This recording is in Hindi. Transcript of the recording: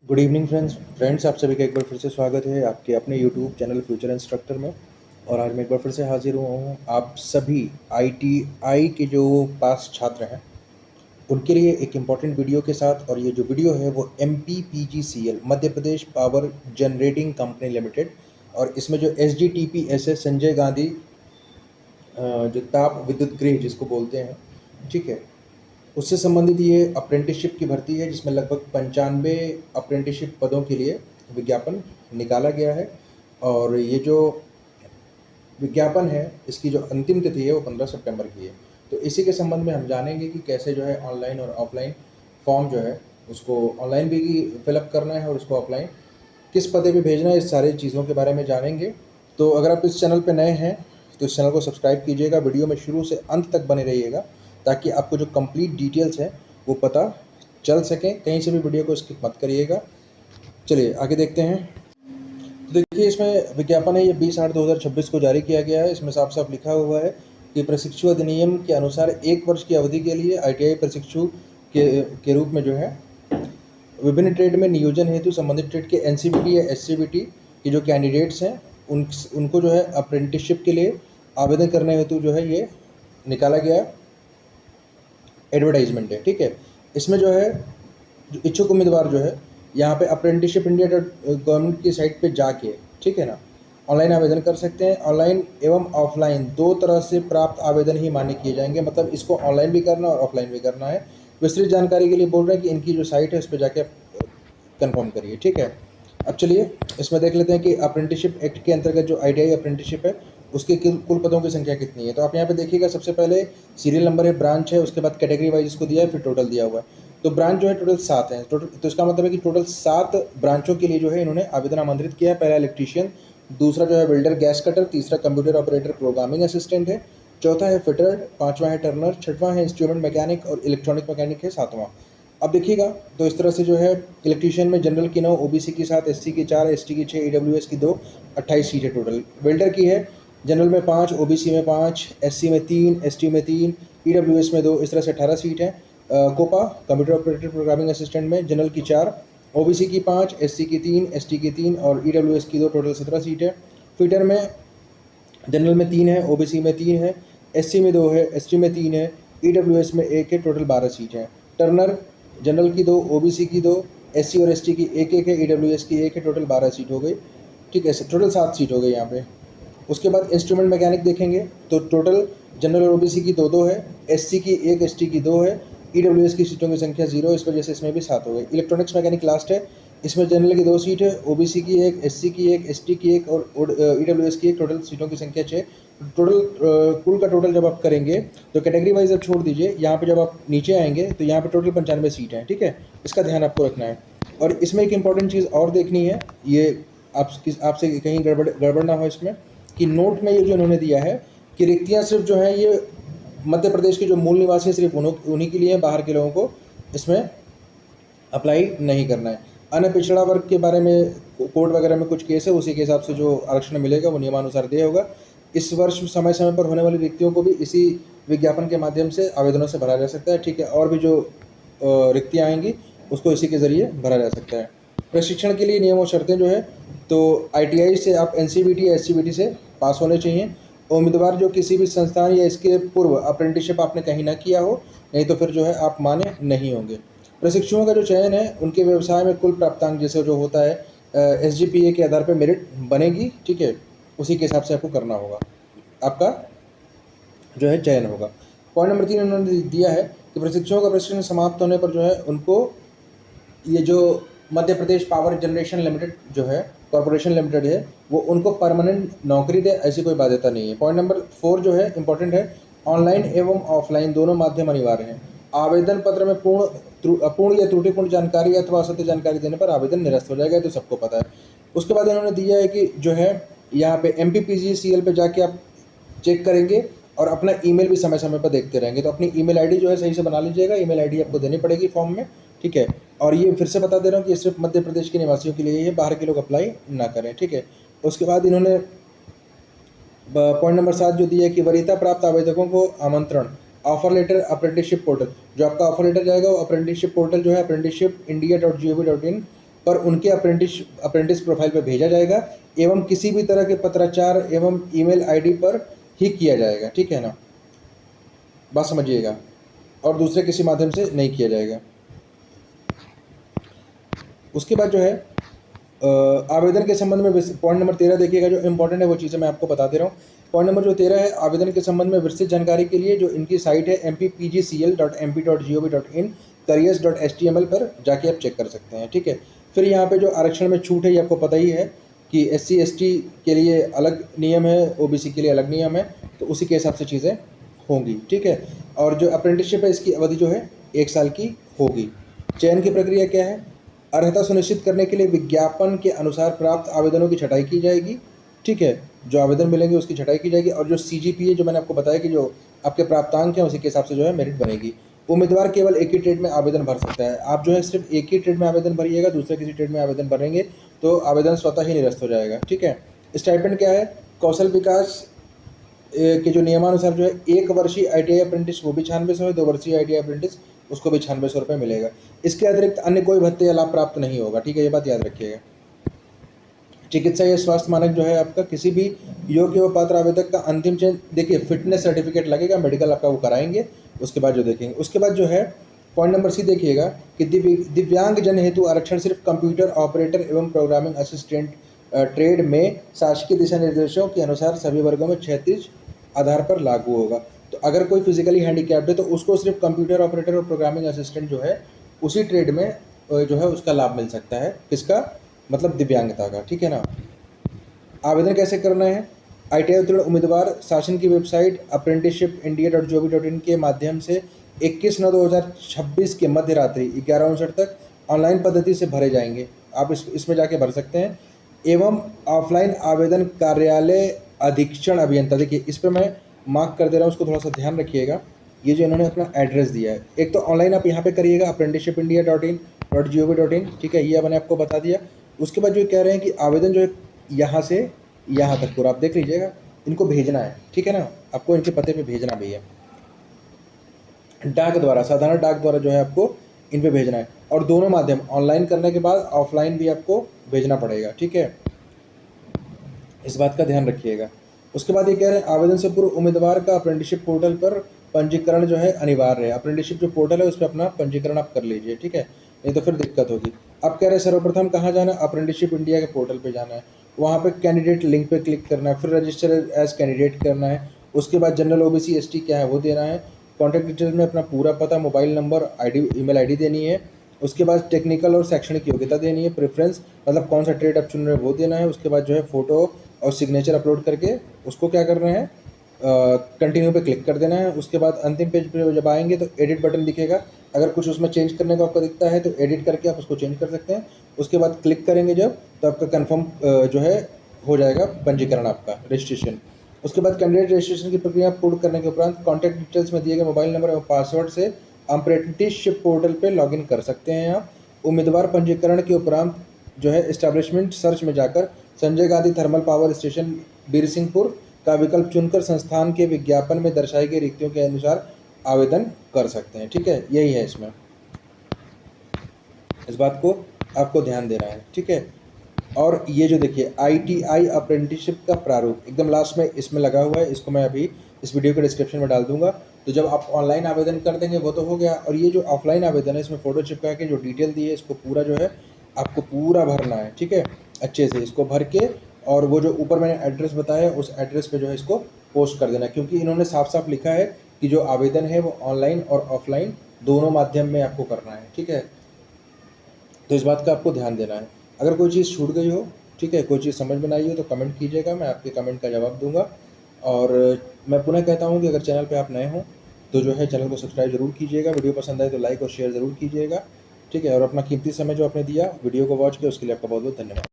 गुड इवनिंग फ्रेंड्स आप सभी का एक बार फिर से स्वागत है आपके अपने यूट्यूब चैनल फ्यूचर इंस्ट्रक्टर में। और आज मैं एक बार फिर से हाजिर हुआ हूँ आप सभी आईटीआई के जो पास छात्र हैं उनके लिए एक इम्पॉर्टेंट वीडियो के साथ। और ये जो वीडियो है वो MPPGCL Madhya Pradesh power generating company limited और इसमें जो SGTPS है संजय गांधी जो ताप विद्युत गृह जिसको बोलते हैं, ठीक है, उससे संबंधित ये अप्रेंटिसशिप की भर्ती है जिसमें लगभग 95 अप्रेंटिसशिप पदों के लिए विज्ञापन निकाला गया है। और ये जो विज्ञापन है इसकी जो अंतिम तिथि है वो 15 सितंबर की है। तो इसी के संबंध में हम जानेंगे कि कैसे जो है ऑनलाइन और ऑफलाइन फॉर्म जो है उसको ऑनलाइन भी फिलअप करना है और उसको ऑफलाइन किस पते पे भेजना है, इस सारी चीज़ों के बारे में जानेंगे। तो अगर आप इस चैनल पे नए हैं तो इस चैनल को सब्सक्राइब कीजिएगा, वीडियो में शुरू से अंत तक बने रहिएगा ताकि आपको जो कंप्लीट डिटेल्स हैं वो पता चल सकें। कहीं से भी वीडियो को स्किप मत करिएगा। चलिए आगे देखते हैं। तो देखिए इसमें विज्ञापन है, ये 20/8/2026 को जारी किया गया है। इसमें साफ साफ लिखा हुआ है कि प्रशिक्षु अधिनियम के अनुसार 1 वर्ष की अवधि के लिए ITI प्रशिक्षु के रूप में जो है विभिन्न ट्रेड में नियोजन हेतु संबंधित ट्रेड के NCVT या SCVT के जो कैंडिडेट्स हैं उनको जो है अप्रेंटिसशिप के लिए आवेदन करने हेतु जो है ये निकाला गया एडवर्टाइजमेंट है, ठीक है। इसमें जो है जो इच्छुक उम्मीदवार जो है यहाँ पे अप्रेंटिसशिप इंडिया गवर्नमेंट की साइट पे जाके, ठीक है ना, ऑनलाइन आवेदन कर सकते हैं। ऑनलाइन एवं ऑफलाइन दो तरह से प्राप्त आवेदन ही मान्य किए जाएंगे, मतलब इसको ऑनलाइन भी करना और ऑफलाइन भी करना है। विस्तृत जानकारी के लिए बोल रहे हैं कि इनकी जो साइट है उस पर जाके कंफर्म करिए, ठीक है। अब चलिए इसमें देख लेते हैं कि अप्रेंटिसशिप एक्ट के अंतर्गत जो ITI अप्रेंटिसशिप है उसके कुल पदों की संख्या कितनी है। तो आप यहाँ पे देखिएगा, सबसे पहले सीरियल नंबर है, ब्रांच है, उसके बाद कैटेगरी वाइज इसको दिया है, फिर टोटल दिया हुआ है। तो ब्रांच जो है टोटल 7 है टोटल। तो इसका मतलब है कि टोटल 7 ब्रांचों के लिए जो है इन्होंने आवेदन आमंत्रित किया है। पहला इलेक्ट्रीशियन, दूसरा जो है वेल्डर गैस कटर, तीसरा कंप्यूटर ऑपरेटर प्रोग्रामिंग असिस्टेंट है, चौथा है फिटर, पाँचवा है टर्नर, छठवां है इंस्ट्रूमेंट मैकेनिक और इलेक्ट्रॉनिक मैकेनिक है सातवां। अब देखिएगा तो इस तरह से जो है इलेक्ट्रीशियन में जनरल की 9, OBC की 7, SC की 4, ST की 6, EWS की 2, 28 सीट है टोटल। वेल्डर की है जनरल में 5, OBC में 5, SC में 3, ST में 3, EWS में 2, इस तरह से 18 सीट है। COPA computer operator programming assistant में जनरल की 4, OBC की 5, SC की 3, ST की 3 और EWS की 2, टोटल 17 सीट है। फिटर में जनरल में 3 है, OBC में 3 है, SC में 2 है, ST में 3 है, EWS में 1 है, टोटल 12 सीट है। टर्नर जनरल की 2, OBC की 2, SC और ST की 1 है, EWS की 1 है, टोटल 12 सीट हो गई, ठीक है। टोटल 7 सीट हो गई यहाँ पे। उसके बाद इंस्ट्रूमेंट मैकेनिक देखेंगे तो टोटल जनरल और OBC की 2-2 है, SC की 1, ST की 2 है, EWS की सीटों की संख्या 0, इस वजह से इसमें भी 7 हो गई। इलेक्ट्रॉनिक्स मैकेनिक लास्ट है, इसमें जनरल की 2 सीट है, OBC की 1, SC की 1, ST की 1 और EWS की 1, टोटल सीटों की संख्या 6। टोटल कुल का टोटल जब आप करेंगे तो कैटेगरी वाइज अब छोड़ दीजिए, यहाँ पे जब आप नीचे आएंगे तो यहाँ पे टोटल 95 सीट हैं, ठीक है। इसका ध्यान आपको रखना है। और इसमें एक इंपॉर्टेंट चीज़ और देखनी है, ये आपसे कहीं गड़बड़ ना हो इसमें, कि नोट में ये जो इन्होंने दिया है कि रिक्तियाँ सिर्फ जो है ये मध्य प्रदेश के जो मूल निवासी हैं सिर्फ उन्हीं के लिए हैं, बाहर के लोगों को इसमें अप्लाई नहीं करना है। अन्य पिछड़ा वर्ग के बारे में कोर्ट वगैरह में कुछ केस है, उसी के हिसाब से जो आरक्षण मिलेगा वो नियमानुसार दिया होगा। इस वर्ष समय समय पर होने वाली रिक्तियों को भी इसी विज्ञापन के माध्यम से आवेदनों से भरा जा सकता है, ठीक है। और भी जो रिक्तियाँ आएंगी उसको इसी के ज़रिए भरा जा सकता है। प्रशिक्षण के लिए नियम और शर्तें जो है तो ITI से आप NCVT या SCVT से पास होने चाहिए। उम्मीदवार जो किसी भी संस्थान या इसके पूर्व अप्रेंटिसशिप आपने कहीं ना किया हो, नहीं तो फिर जो है आप मान्य नहीं होंगे। प्रशिक्षुओं का जो चयन है उनके व्यवसाय में कुल प्राप्तांक जैसे जो होता है SGPA के आधार पर मेरिट बनेगी, ठीक है, उसी के हिसाब से आपको करना होगा, आपका जो है चयन होगा। पॉइंट नंबर 3 उन्होंने दिया है कि प्रशिक्षुओं का प्रशिक्षण समाप्त होने पर जो है उनको ये जो Madhya Pradesh power generation limited जो है कॉरपोरेशन लिमिटेड है वो उनको परमानेंट नौकरी दे, ऐसी कोई बाध्यता नहीं है। पॉइंट नंबर 4 जो है इंपॉर्टेंट है, ऑनलाइन एवं ऑफलाइन दोनों माध्यम अनिवार्य हैं। आवेदन पत्र में अपूर्ण या त्रुटिपूर्ण जानकारी अथवा असत्य जानकारी देने पर आवेदन निरस्त हो जाएगा, तो सबको पता है। उसके बाद इन्होंने दिया है कि जो है यहाँ पे MPPGCL पे जाके आप चेक करेंगे और अपना ईमेल भी समय समय पर देखते रहेंगे। तो अपनी ईमेल आईडी जो है सही से बना लीजिएगा, ईमेल आईडी आपको देनी पड़ेगी फॉर्म में, ठीक है। और ये फिर से बता दे रहा हूँ कि सिर्फ मध्य प्रदेश के निवासियों के लिए, ये बाहर के लोग अप्लाई ना करें, ठीक है। उसके बाद इन्होंने पॉइंट नंबर 7 जो दिया है कि वरीयता प्राप्त आवेदकों को आमंत्रण, ऑफर लेटर अप्रेंटिसशिप पोर्टल, जो आपका ऑफर लेटर जाएगा वो अप्रेंटिसशिप पोर्टल जो है apprenticeshipindia.gov.in पर उनके अप्रेंटिस प्रोफाइल पर भेजा जाएगा एवं किसी भी तरह के पत्राचार एवं ईमेल आईडी पर ही किया जाएगा, ठीक है ना, बात समझिएगा, और दूसरे किसी माध्यम से नहीं किया जाएगा। उसके बाद जो है आवेदन के संबंध में पॉइंट नंबर 13 देखिएगा, जो इंपॉर्टेंट है वो चीज़ें मैं आपको बता दे रहा हूँ। पॉइंट नंबर जो 13 है, आवेदन के संबंध में विस्तृत जानकारी के लिए जो इनकी साइट है mpgcl.mp.gov.in careers.html पर जाके आप चेक कर सकते हैं, ठीक है। फिर यहाँ पे जो आरक्षण में छूट है ये आपको पता ही है कि SC ST के लिए अलग नियम है, OBC के लिए अलग नियम है, तो उसी के हिसाब से चीज़ें होंगी, ठीक है। और जो अप्रेंटिसशिप है इसकी अवधि जो है 1 साल की होगी। चयन की प्रक्रिया क्या है, अर्हता सुनिश्चित करने के लिए विज्ञापन के अनुसार प्राप्त आवेदनों की छँटाई की जाएगी, ठीक है। जो आवेदन मिलेंगे उसकी छँटाई की जाएगी, और जो CGPA जो मैंने आपको बताया कि जो आपके प्राप्तांक हैं उसी के हिसाब से जो है मेरिट बनेगी। उम्मीदवार केवल एक ही ट्रेड में आवेदन भर सकता है। आप जो है सिर्फ एक ही ट्रेड में आवेदन भरिएगा, दूसरे किसी ट्रेड में आवेदन भरेंगे तो आवेदन स्वतः ही निरस्त हो जाएगा, ठीक है। स्टाइपेंड क्या है, कौशल विकास के जो नियमानुसार जो है 1 वर्षीय ITI अप्रेंटिस वो भी 9600 है, 2 वर्षीय ITI अप्रेंटिस उसको भी 9600 रुपये मिलेगा। इसके अतिरिक्त अन्य कोई भत्ते या लाभ प्राप्त नहीं होगा, ठीक है, ये बात याद रखिएगा। चिकित्सा या स्वास्थ्य मानक जो है आपका किसी भी योग्य व पात्र आवेदक का अंतिम चयन, देखिए फिटनेस सर्टिफिकेट लगेगा, मेडिकल आपका वो कराएंगे, उसके बाद जो देखेंगे। उसके बाद जो है पॉइंट नंबर C देखिएगा कि दिव्यांग जन हेतु आरक्षण सिर्फ कंप्यूटर ऑपरेटर एवं प्रोग्रामिंग असिस्टेंट ट्रेड में शासकीय दिशा निर्देशों के अनुसार सभी वर्गों में 36 आधार पर लागू होगा। तो अगर कोई फिजिकली हैंडीकैप्ड है तो उसको सिर्फ कंप्यूटर ऑपरेटर और प्रोग्रामिंग असिस्टेंट जो है उसी ट्रेड में जो है उसका लाभ मिल सकता है, किसका, मतलब दिव्यांगता का, ठीक है ना। आवेदन कैसे करना है, ITI उत्तीर्ण उम्मीदवार शासन की वेबसाइट apprenticeshipindia.gov.in के माध्यम से 21/9/2026 के मध्य रात्रि 11:59 तक ऑनलाइन पद्धति से भरे जाएंगे। आप इसमें जाके भर सकते हैं। एवं ऑफलाइन आवेदन कार्यालय अधीक्षण अभियंता, देखिए इस पर मैं मार्क कर दे रहा हूँ, उसको थोड़ा सा ध्यान रखिएगा। ये जो इन्होंने अपना एड्रेस दिया है, एक तो ऑनलाइन आप यहाँ पे करिएगा apprenticeshipindia.in.gov.in, ठीक है, ये मैंने आपको बता दिया। उसके बाद जो कह रहे हैं कि आवेदन जो है यहाँ से यहाँ तक पूरा आप देख लीजिएगा, इनको भेजना है, ठीक है ना, आपको इनके पते पे भेजना भी है, डाक द्वारा, साधारण डाक द्वारा जो है आपको इन पे भेजना है। और दोनों माध्यम, ऑनलाइन करने के बाद ऑफलाइन भी आपको भेजना पड़ेगा, ठीक है, इस बात का ध्यान रखिएगा। उसके बाद ये कह रहे हैं आवेदन से पूर्व उम्मीदवार का अप्रेंटिसशिप पोर्टल पर पंजीकरण जो है अनिवार्य है। अप्रेंटिसशिप जो पोर्टल है उस पर अपना पंजीकरण आप कर लीजिए, ठीक है, नहीं तो फिर दिक्कत होगी। अब कह रहे हैं सर्वप्रथम कहाँ जाना है, अप्रेंटिसशिप इंडिया के पोर्टल पे जाना है, वहाँ पे कैंडिडेट लिंक पे क्लिक करना है, फिर रजिस्टर एज कैंडिडेट करना है। उसके बाद जनरल OBC ST क्या है वो देना है। कॉन्टैक्ट डिटेल्स में अपना पूरा पता, मोबाइल नंबर, ईमेल आईडी देनी है। उसके बाद टेक्निकल और शैक्षणिक योग्यता देनी है, प्रेफरेंस मतलब कौन सा ट्रेड आप चुन रहे हैं वो देना है। उसके बाद जो है फ़ोटो और सिग्नेचर अपलोड करके उसको क्या करना है, कंटिन्यू पे क्लिक कर देना है। उसके बाद अंतिम पेज पे जब आएंगे तो एडिट बटन दिखेगा, अगर कुछ उसमें चेंज करने को आपको दिखता है तो एडिट करके आप उसको चेंज कर सकते हैं। उसके बाद क्लिक करेंगे जब, तो आपका कन्फर्म जो है हो जाएगा पंजीकरण, आपका रजिस्ट्रेशन। उसके बाद कैंडिडेट रजिस्ट्रेशन की प्रक्रिया पूर्ण करने के उपरांत कॉन्टैक्ट डिटेल्स में दिए गए मोबाइल नंबर एवं पासवर्ड से अप्रेंटिसशिप पोर्टल पे लॉगिन कर सकते हैं आप। उम्मीदवार पंजीकरण के उपरांत जो है एस्टैब्लिशमेंट सर्च में जाकर Sanjay Gandhi thermal power station Birsinghpur का विकल्प चुनकर संस्थान के विज्ञापन में दर्शाई गई रिक्तियों के अनुसार आवेदन कर सकते हैं, ठीक है, यही है इसमें, इस बात को आपको ध्यान देना है, ठीक है। और ये जो देखिए ITI अप्रेंटिसशिप का प्रारूप एकदम लास्ट में इसमें लगा हुआ है, इसको मैं अभी इस वीडियो के डिस्क्रिप्शन में डाल दूंगा। तो जब आप ऑनलाइन आवेदन कर देंगे वो तो हो गया, और ये जो ऑफलाइन आवेदन है इसमें फ़ोटो चिपका के जो डिटेल दी है इसको पूरा जो है आपको पूरा भरना है, ठीक है, अच्छे से इसको भर के, और वो जो ऊपर मैंने एड्रेस बताया उस एड्रेस पे जो है इसको पोस्ट कर देना, क्योंकि इन्होंने साफ साफ लिखा है कि जो आवेदन है वो ऑनलाइन और ऑफलाइन दोनों माध्यम में आपको करना है, ठीक है। तो इस बात का आपको ध्यान देना है। अगर कोई चीज़ छूट गई हो, ठीक है, कोई चीज़ समझ में ना आई हो तो कमेंट कीजिएगा, मैं आपके कमेंट का जवाब दूंगा। और मैं पुनः कहता हूँ कि अगर चैनल पे आप नए हों तो जो है चैनल को सब्सक्राइब जरूर कीजिएगा, वीडियो पसंद आए तो लाइक और शेयर ज़रूर कीजिएगा, ठीक है। और अपना कीमती समय जो आपने दिया वीडियो को वॉच किया उसके लिए आपका बहुत बहुत धन्यवाद।